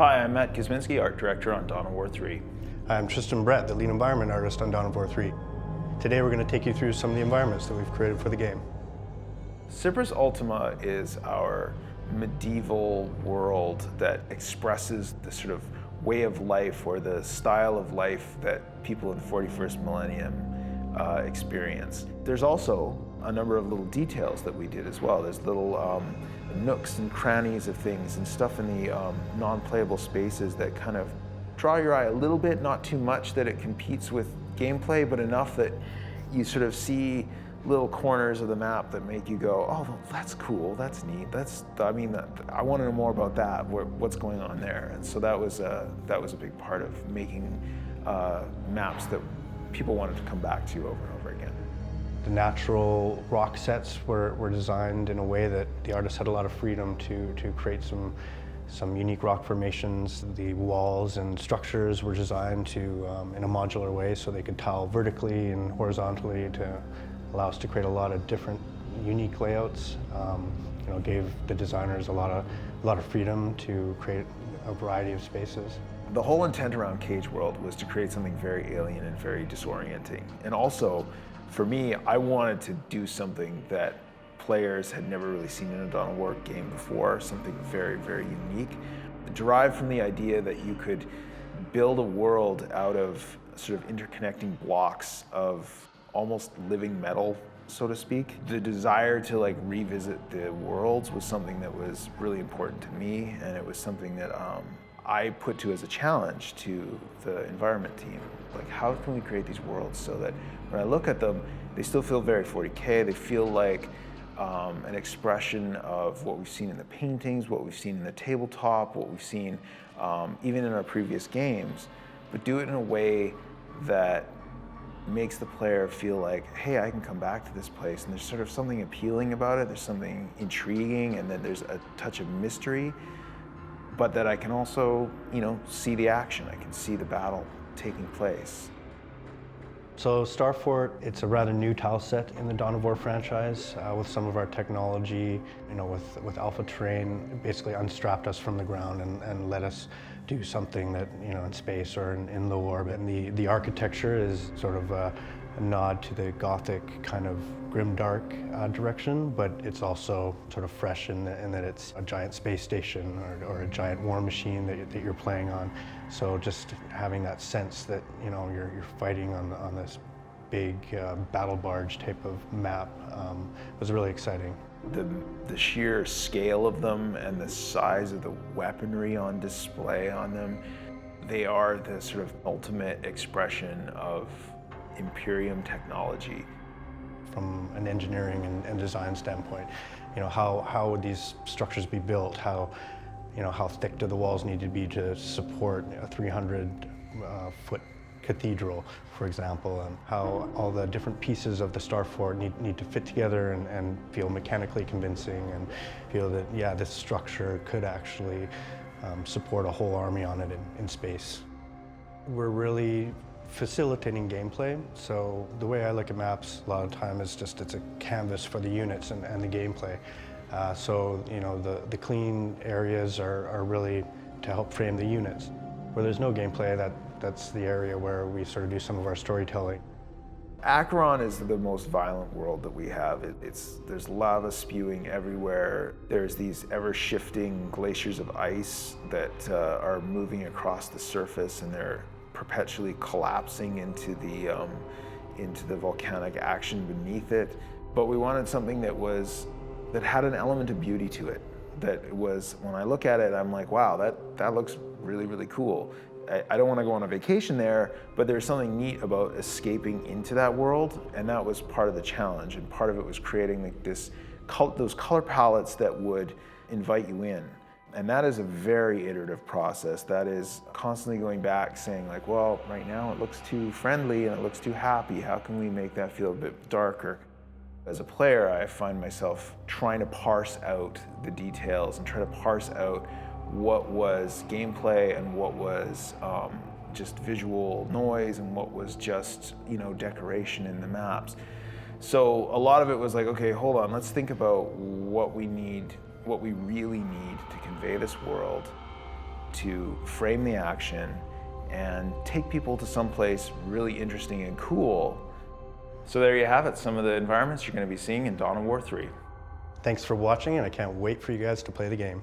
Hi, I'm Matt Kosminski, Art Director on Dawn of War 3. I'm Tristan Brett, the lead environment artist on Dawn of War 3. Today we're going to take you through some of the environments that we've created for the game. Cyprus Ultima is our medieval world that expresses the sort of way of life or the style of life that people in the 41st millennium experience. There's also a number of little details that we did as well. There's little nooks and crannies of things and stuff in the non-playable spaces that kind of draw your eye a little bit, not too much that it competes with gameplay, but enough that you sort of see little corners of the map that make you go, oh, that's cool, that's neat, I want to know more about that, what's going on there. And so that was a big part of making maps that people wanted to come back to over and over again. The natural rock sets were designed in a way that the artists had a lot of freedom to create some unique rock formations. The walls and structures were designed to in a modular way so they could tile vertically and horizontally to allow us to create a lot of different unique layouts. Gave the designers a lot of freedom to create a variety of spaces. The whole intent around Cage World was to create something very alien and very disorienting. And also, for me, I wanted to do something that players had never really seen in a Dawn of War game before, something very, very unique. Derived from the idea that you could build a world out of sort of interconnecting blocks of almost living metal, so to speak. The desire to revisit the worlds was something that was really important to me, and it was something that I put to as a challenge to the environment team. How can we create these worlds so that when I look at them, they still feel very 40K, they feel like an expression of what we've seen in the paintings, what we've seen in the tabletop, what we've seen even in our previous games, but do it in a way that makes the player feel like, hey, I can come back to this place, and there's sort of something appealing about it, there's something intriguing, and then there's a touch of mystery, but that I can also, see the action, I can see the battle taking place. So Starfort, it's a rather new tile set in the Dawn of War franchise with some of our technology, with Alpha Terrain, basically unstrapped us from the ground and let us do something that, in space or in low orbit. And the architecture is sort of a nod to the Gothic kind of grimdark direction, but it's also sort of fresh in that it's a giant space station or a giant war machine that you're playing on. So just having that sense that you're fighting on this big battle barge type of map was really exciting. The sheer scale of them and the size of the weaponry on display on them, they are the sort of ultimate expression of Imperium technology. From an engineering and design standpoint, how would these structures be built? How thick do the walls need to be to support a 300-foot cathedral, for example, and how all the different pieces of the Starfort need to fit together and feel mechanically convincing and feel that, yeah, this structure could actually support a whole army on it in space. We're really facilitating gameplay. So the way I look at maps a lot of the time is just it's a canvas for the units and the gameplay. So the clean areas are really to help frame the units. Where there's no gameplay, that's the area where we sort of do some of our storytelling. Acheron is the most violent world that we have. There's lava spewing everywhere. There's these ever-shifting glaciers of ice that are moving across the surface, and they're perpetually collapsing into the volcanic action beneath it. But we wanted something that had an element of beauty to it. That was, when I look at it, I'm like, wow, that looks really, really cool. I don't want to go on a vacation there, but there's something neat about escaping into that world, and that was part of the challenge. And part of it was creating those color palettes that would invite you in. And that is a very iterative process. That is constantly going back saying well, right now it looks too friendly and it looks too happy. How can we make that feel a bit darker? As a player, I find myself trying to parse out the details and try to parse out what was gameplay and what was just visual noise and what was just, decoration in the maps. So a lot of it was okay, hold on, let's think about what we really need to convey this world, to frame the action and take people to someplace really interesting and cool. So there you have it, some of the environments you're going to be seeing in Dawn of War 3. Thanks for watching, and I can't wait for you guys to play the game.